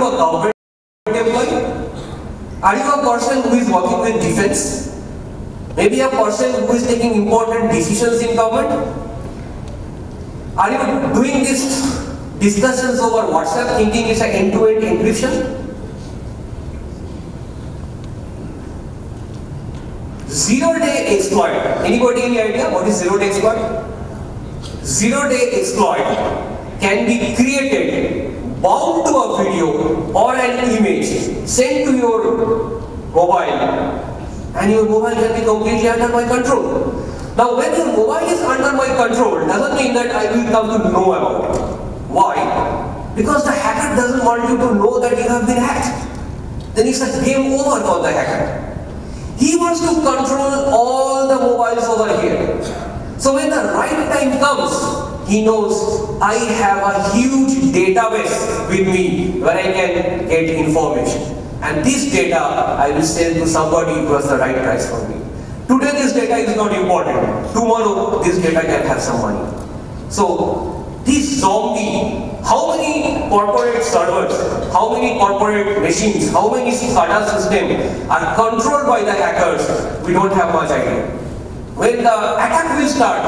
you a government employee? Are you a person who is working with defense? Maybe a person who is taking important decisions in government? Are you doing these discussions over WhatsApp thinking it's an end-to-end encryption? Zero-day exploit. Anybody any idea what is zero-day exploit? Zero-day exploit can be created, bound to a video or an image, sent to your mobile, and your mobile can be completely under my control. Now, when your mobile is under my control, doesn't mean that I will come to know about it. Why? Because the hacker doesn't want you to know that you have been hacked. Then it's a game over for the hacker. He wants to control all the mobiles over here. So when the right time comes, he knows I have a huge database with me where I can get information. And this data I will sell to somebody who has the right price for me. Today this data is not important. Tomorrow this data can have some money. So this zombie, how many corporate servers, how many corporate machines, how many SCADA systems are controlled by the hackers, we don't have much idea. When the attack will start,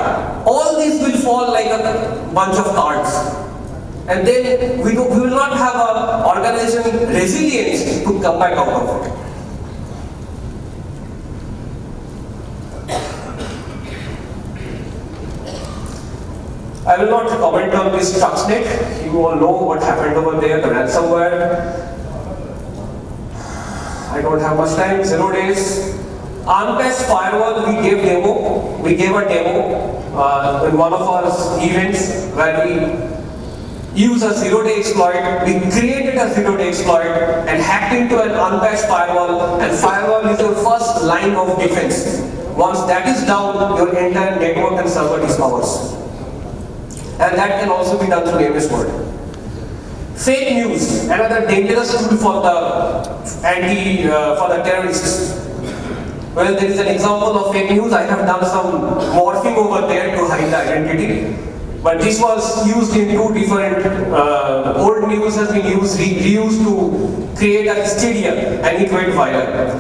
all these will fall like a bunch of cards. And then we will not have an organization resilience to come back out of it. I will not comment on this Stuxnet. You all know what happened over there, the ransomware. I don't have much time, 0 days. Unpatched firewall, we gave a demo in one of our events where we use a zero-day exploit. We created a zero-day exploit and hacked into an unpatched firewall, and firewall is your first line of defense. Once that is down, your entire network and server is ours. And that can also be done through MS Word. Fake news, another dangerous tool for the terrorists. Well, there is an example of fake news. I have done some morphing over there to hide the identity. But this was used in two different, old news has been reused to create a hysteria, and it went viral.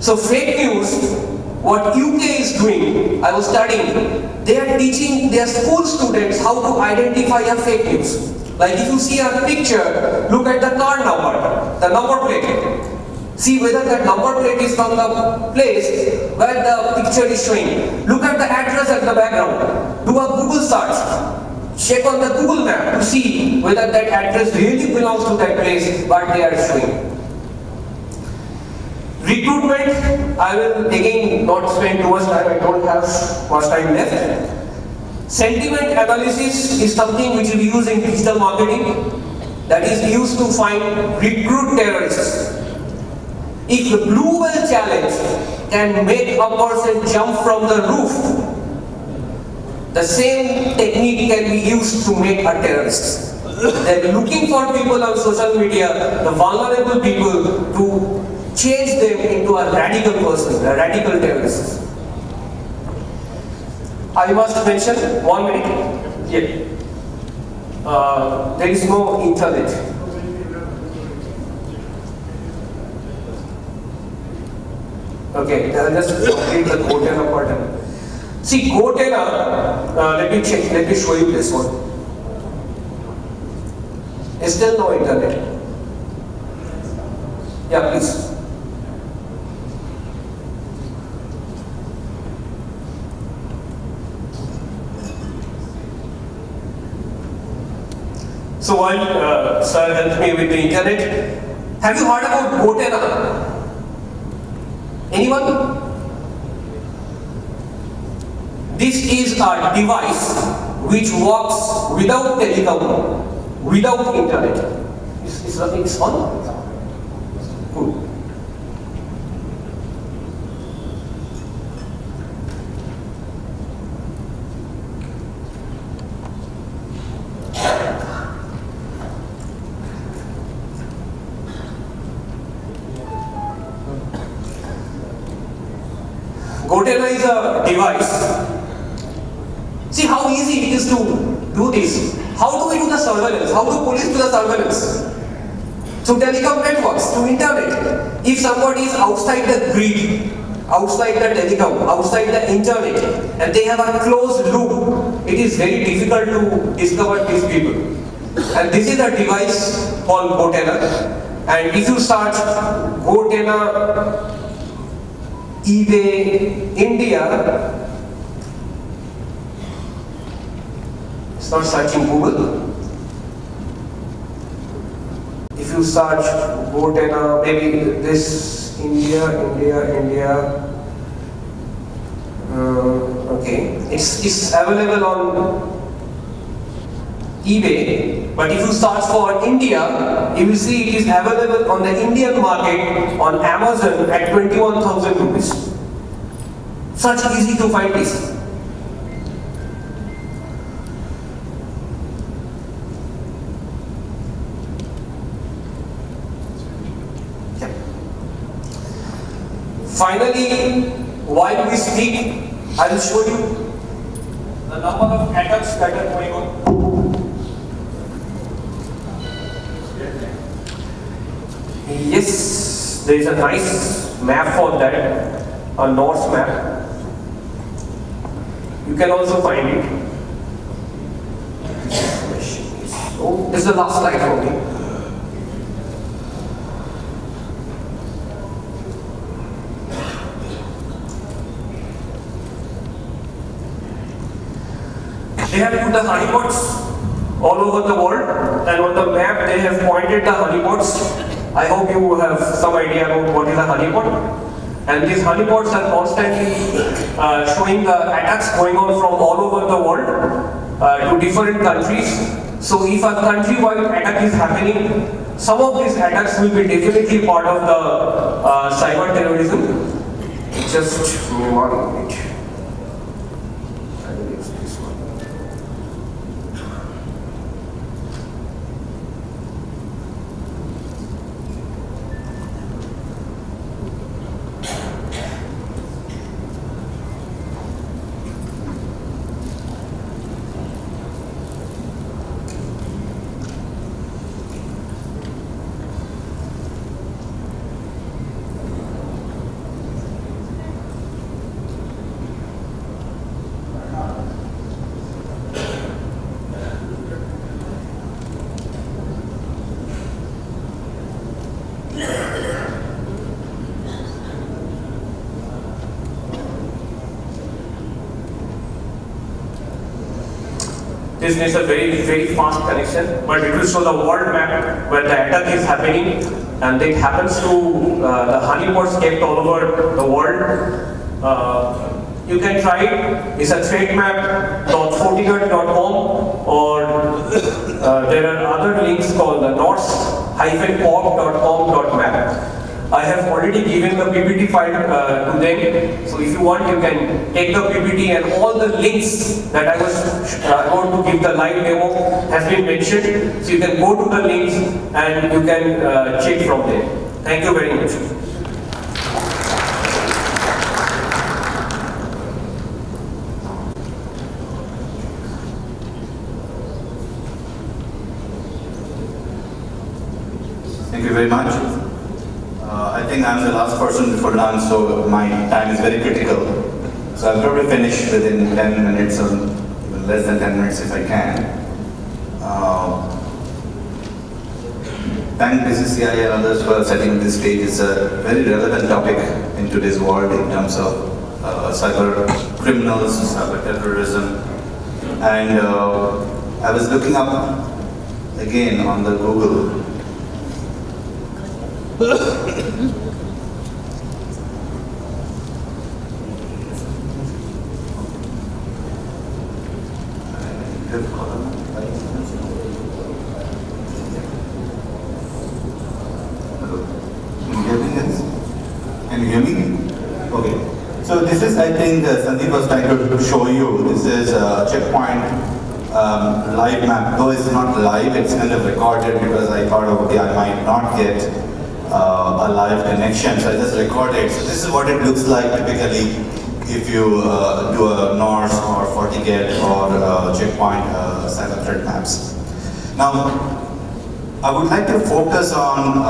So fake news, what UK is doing, I was studying, they are teaching their school students how to identify a fake news. Like if you see a picture, look at the car number, the number plate. See whether that number plate is from the place where the picture is showing. Look at the address at the background. Do a Google search. Check on the Google map to see whether that address really belongs to that place what they are showing. Recruitment, I will again not spend too much time, I don't have much time left. Sentiment analysis is something which we use in digital marketing, that is used to recruit terrorists. If the blue whale challenge can make a person jump from the roof, the same technique can be used to make a terrorist. They're looking for people on social media, the vulnerable people, to change them into a radical person, a radical terrorist. I must mention, 1 minute, there is no internet. Okay, I'll just complete the Gotena pattern. See, Gotena, let me show you this one. Still no internet. Yeah, please. So while sir helped me with the internet, have you heard about Gotena? Anyone? This is a device which works without telecom, without internet. It's on? Good. Gotena is a device. See how easy it is to do this. How do we do the surveillance? How do police do the surveillance? through telecom networks, through internet. If somebody is outside the grid, outside the telecom, outside the internet, and they have a closed loop, it is very difficult to discover these people. And this is a device called GoTenor. And if you search GoTenor eBay India, start searching Google. If you search GoTenor, maybe this India. Okay, it's available on eBay, but if you search for India, you will see it is available on the Indian market on Amazon at 21,000 rupees. Such easy to find this. Finally, while we speak, I will show you the number of attacks that are going on. Yes, there is a nice map for that, a Norse map. You can also find it. So, this is the last slide for me. They have put the honeypots all over the world, and on the map they have pointed the honeypots. I hope you have some idea about what is a honeypot. And these honeypots are constantly showing the attacks going on from all over the world to different countries. So if a country-wide attack is happening, some of these attacks will be definitely part of the cyber terrorism. Just 1 minute. This needs a very fast connection, but it will show the world map where the attack is happening, and it happens to the honeypots kept all over the world. You can try it. It's a threatmap.fortinet.com, or there are other links called the norse-corp.com.map. I have already given the PPT file to them, so if you want you can take the PPT, and all the links that I was about to give the live demo has been mentioned, so you can go to the links and you can check from there. Thank you very much. Thank you very much. I think I'm the last person before lunch, so my time is very critical. So I'll probably finish within 10 minutes or even less than 10 minutes if I can. Thank BCCI and others for setting this stage. It's a very relevant topic in today's world in terms of cyber criminals, cyber terrorism. And I was looking up again on the Google. Can you hear me? Okay. So this is, I think, Sandeep was trying to show you. This is a checkpoint live map. Though it's not live, it's kind of recorded because I thought, okay, I might not get a live connection, so I just recorded. So this is what it looks like typically if you do a Norse or FortiGate or checkpoint cyber threat maps. Now, I would like to focus on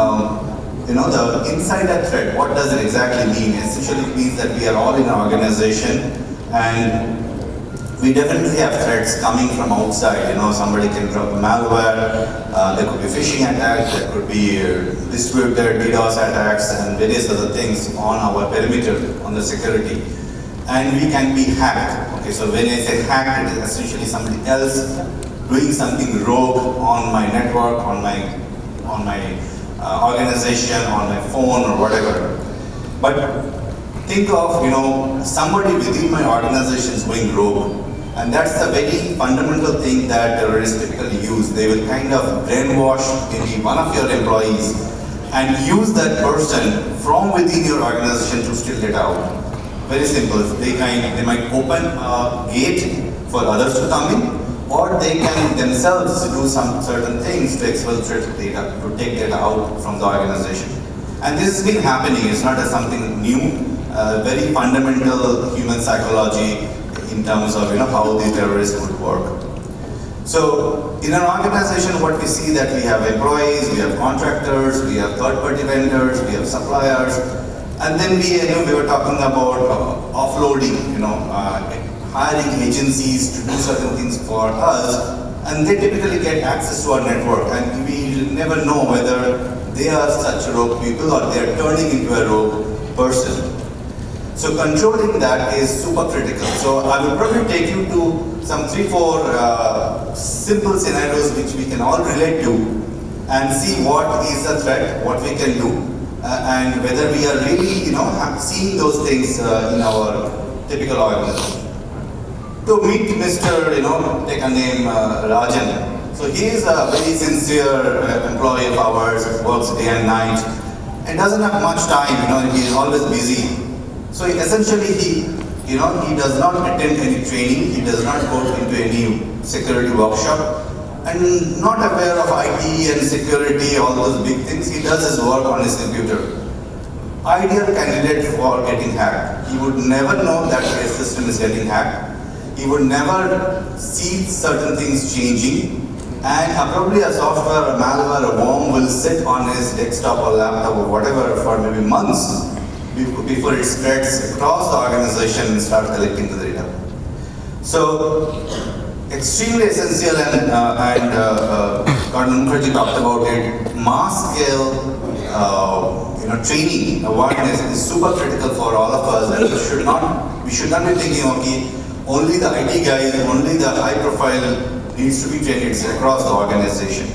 the insider threat. What does it exactly mean? Essentially, it means that we are all in an organization, and we definitely have threats coming from outside. Somebody can drop a malware, there could be phishing attacks, there could be distributed DDoS attacks, and various other things on our perimeter, on the security. And we can be hacked. Okay, so when I say hacked, it is essentially somebody else doing something rogue on my network, on my organization, on my phone or whatever. But think of somebody within my organization is going rogue. And that's the very fundamental thing that terrorists typically use. They will kind of brainwash maybe one of your employees and use that person from within your organization to steal data out. Very simple. They might open a gate for others to come in, or they can themselves do some certain things to exfiltrate data, to take data out from the organization. And this has been happening. It's not something new. Very fundamental human psychology in terms of how these terrorists would work. So in an organization, what we see that we have employees, we have contractors, we have third-party vendors, we have suppliers, and then we were talking about offloading, hiring agencies to do certain things for us, and they typically get access to our network, and we never know whether they are such rogue people or they are turning into a rogue person. So controlling that is super critical. So I will probably take you to some 3-4 simple scenarios which we can all relate to and see what is the threat, what we can do, and whether we are really seeing those things in our typical organization. To meet Mr. Take a name Rajan. So he is a very sincere employee of ours, works day and night, and doesn't have much time. He is always busy. So essentially, he does not attend any training. He does not go into any security workshop, and not aware of IT and security, all those big things. He does his work on his computer. Ideal candidate for getting hacked. He would never know that his system is getting hacked. He would never see certain things changing, and probably a software, a malware, a worm will sit on his desktop or laptop or whatever for maybe months before it spreads across the organization and starts collecting the data. So, extremely essential, and Gordon Mukherjee talked about it. Mass scale, training awareness is super critical for all of us, and we should not be thinking, okay, only the IT guys, only the high profile needs to be trained. It's across the organization.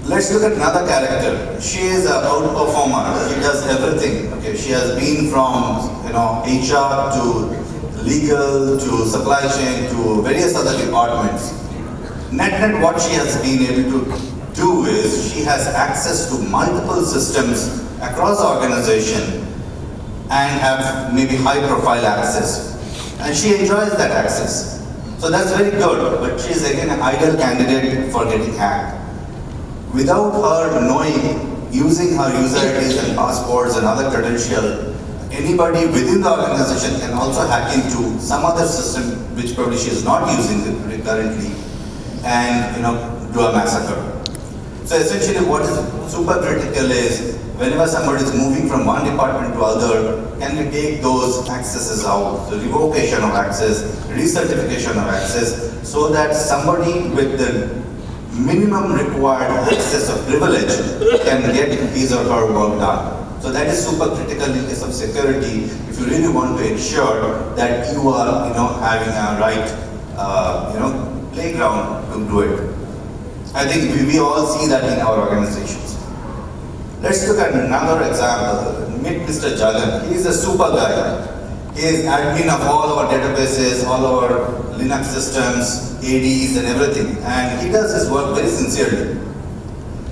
Let's look at another character. She is an outperformer. She does everything. Okay, she has been from HR to legal to supply chain to various other departments. Net, what she has been able to do is she has access to multiple systems across the organization and have maybe high profile access. And she enjoys that access. So that's very good, but she is again an ideal candidate for getting hacked. Without her knowing, using her user IDs and passwords and other credentials, anybody within the organization can also hack into some other system which probably she is not using currently, and do a massacre. So essentially what is super critical is whenever somebody is moving from one department to other, can we take those accesses out? So revocation of access, recertification of access, so that somebody with the minimum required access of privilege can get his or her work done. So that is super critical in case of security if you really want to ensure that you are having a right playground to do it. I think we all see that in our organizations. Let's look at another example. Meet Mr. Jagan. He is a super guy. He is admin of all our databases, all our Linux systems, ADs and everything. And he does his work very sincerely.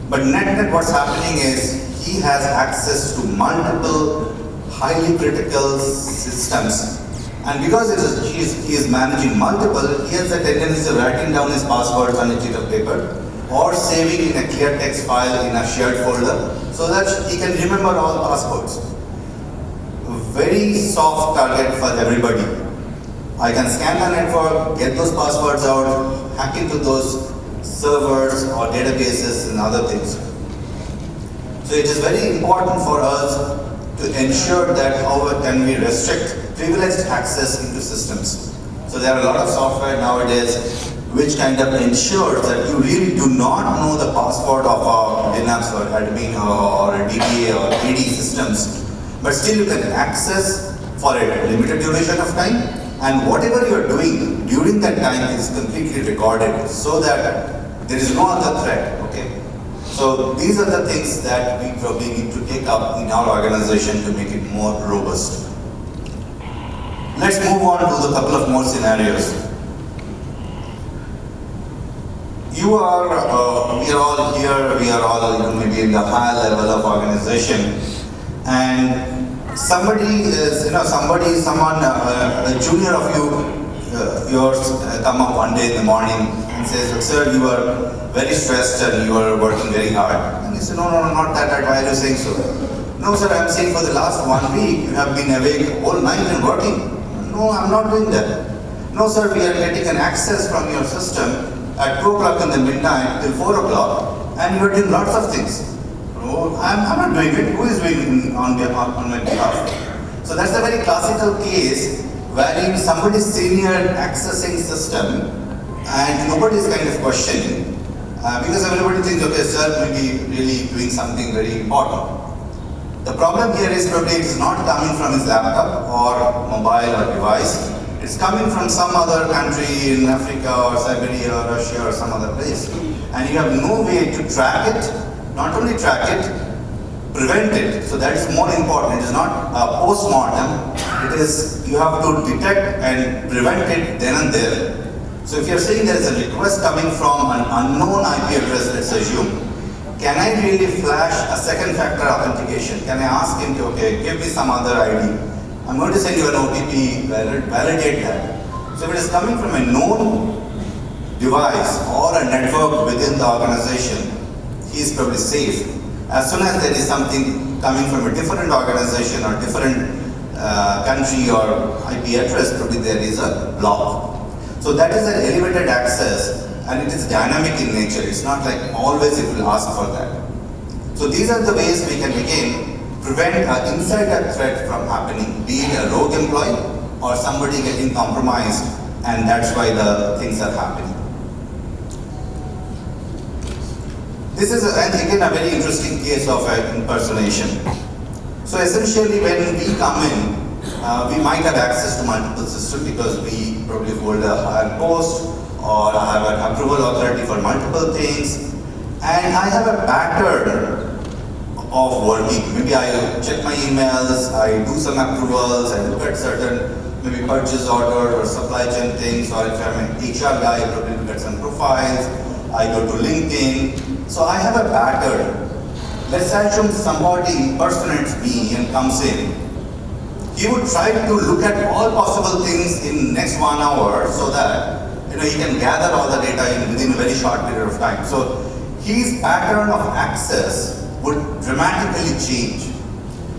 But net what's happening is he has access to multiple highly critical systems. And because he is managing multiple, he has a tendency of writing down his passwords on a sheet of paper or saving in a clear text file in a shared folder so that he can remember all passwords. Very soft target for everybody. I can scan the network, get those passwords out, hack into those servers or databases and other things. So it is very important for us to ensure that how can we restrict privileged access into systems. So there are a lot of software nowadays which kind of ensures that you really do not know the password of a Linux or admin or a DBA or AD systems, but still you can access for a limited duration of time, and whatever you are doing during that time is completely recorded so that there is no other threat, okay? So these are the things that we probably need to take up in our organization to make it more robust. Let's move on to a couple of more scenarios. We are all here, we are all maybe in the higher level of organization, and somebody is, someone, a junior of yours come up one day in the morning and says, sir, you are very stressed and you are working very hard. And he said, no, not that, why are you saying so? No, sir, I'm saying for the last 1 week, you have been awake all night and working. No, I'm not doing that. No, sir, we are getting an access from your system at 2 o'clock in the midnight till 4 o'clock, and you are doing lots of things. No, I'm not doing it. Who is doing it on my behalf? So that's a very classical case wherein somebody senior accessing system and nobody is kind of questioning because everybody thinks, okay, sir, maybe really doing something very important. The problem here is probably it is not coming from his laptop or mobile or device. It's coming from some other country in Africa or Siberia or Russia or some other place. And you have no way to track it, not only track it, prevent it. So that is more important. It is not a post-mortem. It is, you have to detect and prevent it then and there. So if you're saying there is a request coming from an unknown IP address, let's assume, can I really flash a second factor authentication? Can I ask him to, okay, give me some other ID? I'm going to send you an OTP, validate that. So if it is coming from a known device or a network within the organization, he is probably safe. As soon as there is something coming from a different organization or different country or IP address, probably there is a block. So that is an elevated access, and it is dynamic in nature. It's not like always it will ask for that. So these are the ways we can again prevent an insider threat from happening, be it a rogue employee or somebody getting compromised, and that's why the things are happening. This is again a very interesting case of impersonation. So essentially when we come in, we might have access to multiple systems because we probably hold a higher post or have an approval authority for multiple things, and I have a pattern of working. Maybe I check my emails, I do some approvals, I look at certain maybe purchase order or supply chain things, or if I'm an HR guy, I probably look at some profiles, I go to LinkedIn. So I have a pattern. Let's assume somebody impersonates me and comes in. He would try to look at all possible things in next 1 hour so that he can gather all the data within a very short period of time. So his pattern of access would dramatically change.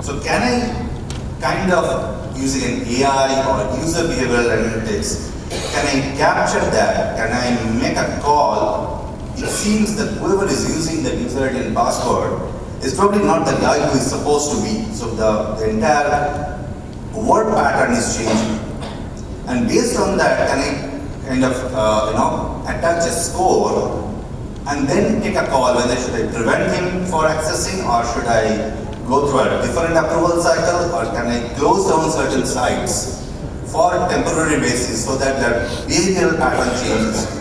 So can I kind of, using an AI or user behavioral analytics, can I capture that? Can I make a call? It seems that whoever is using the user ID and password is probably not the guy who is supposed to be. So the entire word pattern is changing. And based on that, can I kind of attach a score and then take a call whether should I prevent him for accessing or should I go through a different approval cycle, or can I close down certain sites for a temporary basis so that the behavioral pattern changes.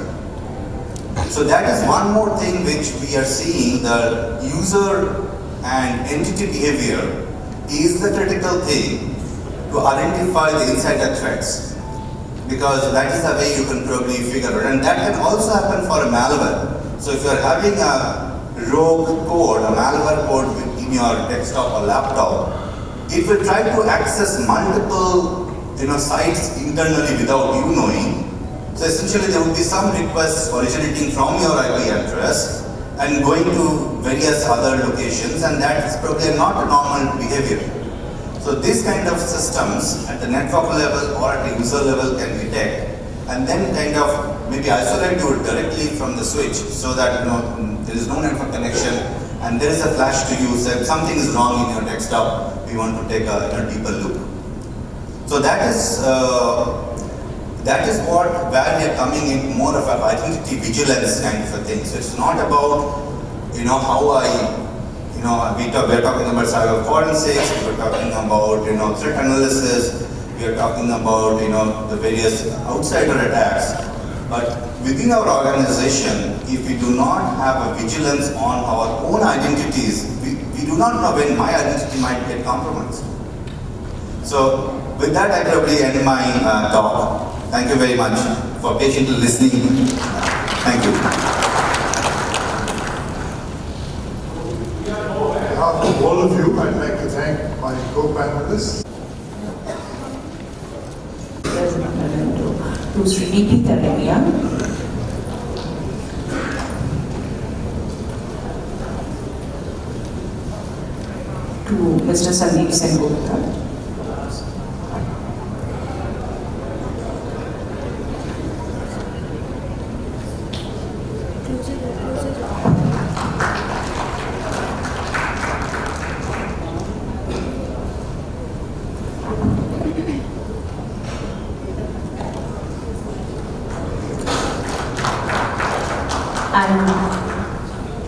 So that is one more thing which we are seeing, the user and entity behavior is the critical thing to identify the insider threats, because that is the way you can probably figure it, and that can also happen for a malware. So if you are having a rogue code, a malware code in your desktop or laptop, it will try to access multiple sites internally without you knowing. So essentially there would be some requests originating from your IP address and going to various other locations, and that is probably not a normal behavior. So these kind of systems at the network level or at the user level can detect and then kind of maybe isolate you directly from the switch so that there is no network connection and there is a flash to you that something is wrong in your desktop, we want to take a deeper look. So that is where we are coming in more of an identity vigilance kind of a thing. So it's not about how we are talking about cyber forensics, we are talking about threat analysis, we are talking about the various outsider attacks. But within our organization, if we do not have a vigilance on our own identities, we do not know when my identity might get compromised. So with that, I probably end my talk. Thank you very much for patiently listening. Thank you. On behalf of all of you, I'd like to thank my co-panelists. To Sri D.P. Terrorism, to Mr. Sandeep Sengupta, and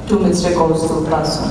to Mr. Kaustubh Basu.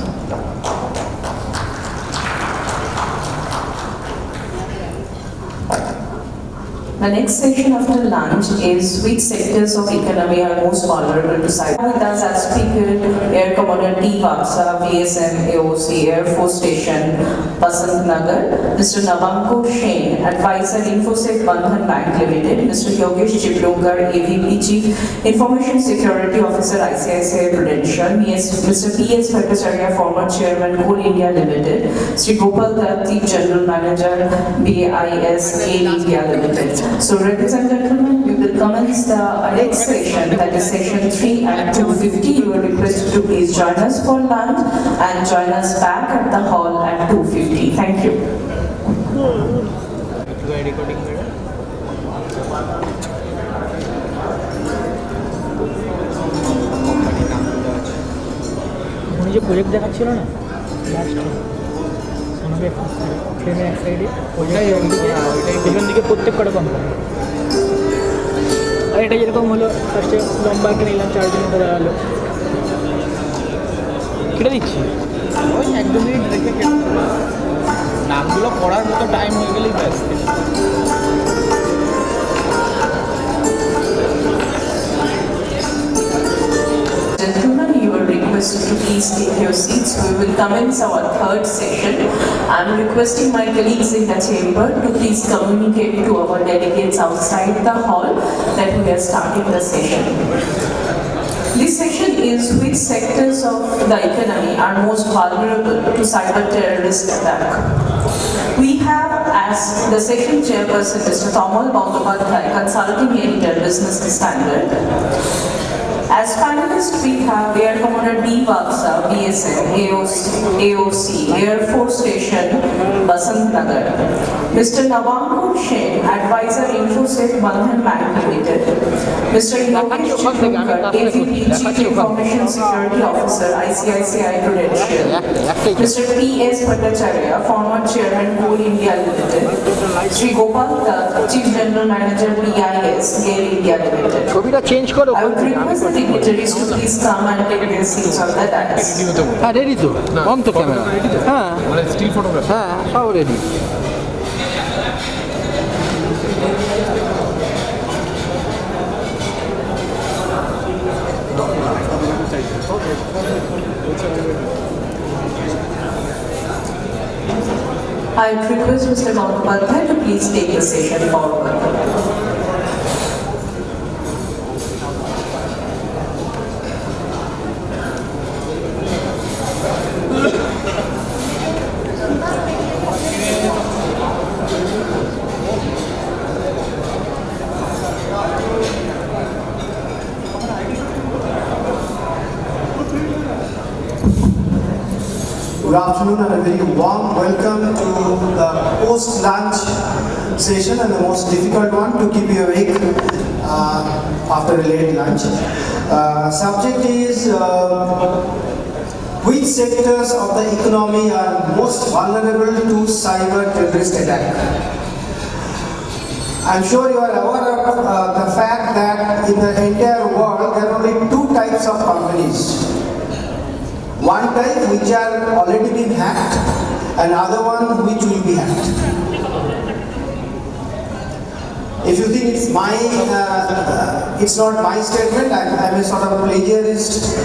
The next session after lunch is which sectors of economy are most vulnerable to cyber. With us as speaker, Air Commodore D. Vaksa, VSM, AOC, Air Force Station, Basant Nagar, Mr. Navanko Shane, Advisor Infosec Bandhan Bank Limited, Mr. Yogesh Chiplungar, AVP Chief Information Security Officer, ICICI Prudential, Mr. P.S. Bhattacharya, former Chairman, Coal India Limited, Sri Gopal Dutt, Chief General Manager, BIS, GAIL India Limited. So, ladies and gentlemen, we will commence the next session, that is session 3 at 2:50. You are requested to please join us for lunch and join us back at the hall at 2:50. Thank you. मुझे project দেখাচ্ছিল না last আমাকে ফ্রেমে এক সাইডে ওইটাই পিছন দিকে প্রত্যেকটা কোম্পানি আর এটা যেরকম হলো ফার্স্টে লম্বা একটা নিলাম 4 দিন ধরে আলো কেটে দিচ্ছি ওই 1-2 মিনিট রেখে কেটে নামগুলো পড়ার মতো টাইম হয়ে গেলেই ব্যাস Requested to please take your seats. We will commence our third session. I am requesting my colleagues in the chamber to please communicate to our delegates outside the hall that we are starting the session. This session is which sectors of the economy are most vulnerable to cyber terrorist attack. We have as the session chairperson Mr. Tamal Bandopadhyay, Consulting Editor, Business Standard. As panelists, we have Air Commodore D. Vaksa, VSM, AOC, Air Force Station, Basant Nagar. Mr. Navanko Shane, Advisor Infosec Bandhan Bank Limited. Mr. Yogesh Chiplungar, AVP Chief Information Security Officer, ICICI Prudential. Mr. P.S. Bhattacharya, former Chairman, Coal India Limited. Sri Gopal Dutt, Chief General Manager, BIS, GAIL India Limited. I would request the dignitaries to please come and take their seats on the dais. Ready to? On to camera. Still photograph. How ready? I request Mr. Bandopadhyay to please take the session forward. Good afternoon and a very warm welcome to the post-lunch session and the most difficult one to keep you awake. after a late lunch. Subject is which sectors of the economy are most vulnerable to cyber terrorist attack? I'm sure you are aware of the fact that in the entire world there are only two types of companies. One type which are already been hacked, and other one which will be hacked. If you think it's my, it's not my statement, I'm a sort of plagiarist.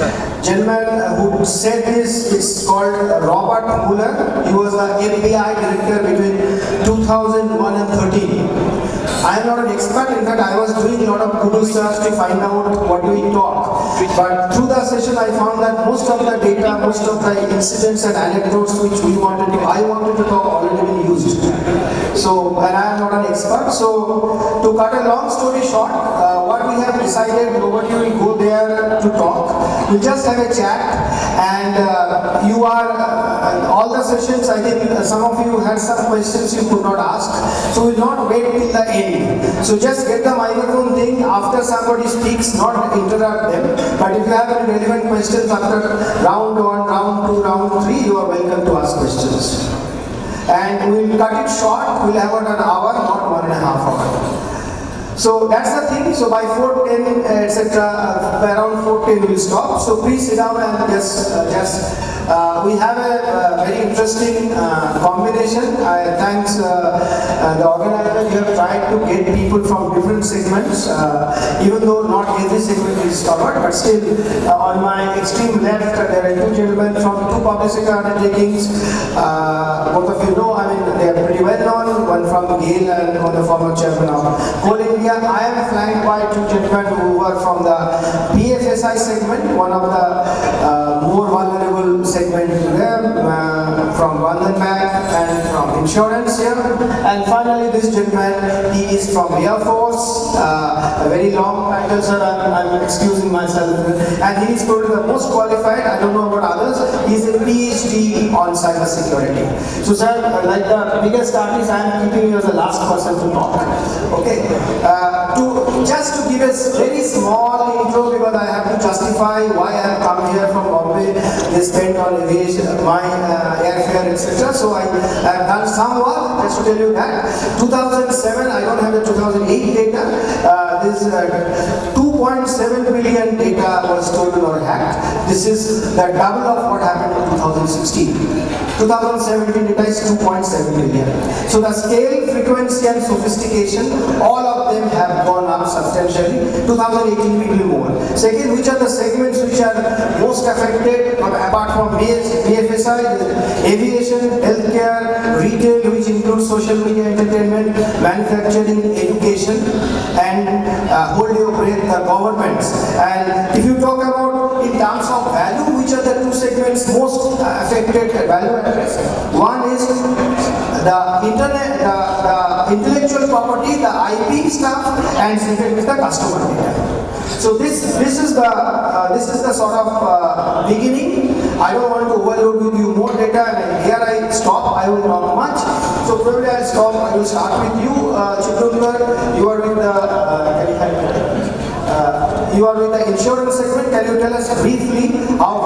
Gentleman who said this is called Robert Mueller. He was the FBI director between 2001 and 13. I am not an expert, in fact I was doing a lot of Google search to find out what do we talk. But through the session I found that most of the data, most of the incidents and anecdotes which I wanted to talk already been used. So, and I am not an expert. So, to cut a long story short, what we have decided, nobody will go there to talk. We'll just have a chat, and you are, all the sessions, I think some of you had some questions you could not ask. So, we'll not wait till the end. So, just get the microphone thing after somebody speaks, not interrupt them. But if you have any relevant questions after round 1, round 2, round 3, you are welcome to ask questions. And we'll cut it short, we'll have about an hour, not 1.5 hours. So that's the thing, so by 4:10, etc., around 4:10 we'll stop. So please sit down and we have a very interesting combination. Thanks the organizer, you have tried to get people from different segments, even though not every segment is covered, but still on my extreme left there are two gentlemen from two publicity undertakings. Both of you know, I mean, they are pretty well known, one from Gale and one the former chairman of Coal India. I am flanked by two gentlemen who are from the BFSI segment, one of the more vulnerable segment there, from Bandhan Bank and from insurance here. And finally this gentleman, he is from Air Force, a very long title, sir, I'm excusing myself. And he is probably the most qualified, I don't know about others, he is a PhD on cyber security. So sir, like the biggest artist, I am keeping you as the last person to talk. Okay. Just to give a very small intro, because I have to justify why I have come here from Bombay. They spent on aviation, my airfare, etc. So I have done some work, just to tell you that. 2007, I don't have the 2008 data. This 2.7 billion data was stolen or hacked. This is the double of what happened in 2016. 2017 data is 2.7 billion. So the scale, frequency and sophistication, all of them have gone up substantially. 2018 will be more. Second, which are the segments which are most affected apart from BFSI? Aviation, healthcare, retail, which includes social media, entertainment, manufacturing, education, and hold your breath, the governments. And if you talk about in terms of value, which are the two segments most affected value address? One is the internet, the intellectual property, the IP stuff, and second is the customer data. So this is the sort of beginning. I don't want to overload with you more data, and here I stop. I will talk much. So probably I'll stop. I will start with you, Chitrundkar. You are with the you are with the insurance segment. Can you tell us briefly how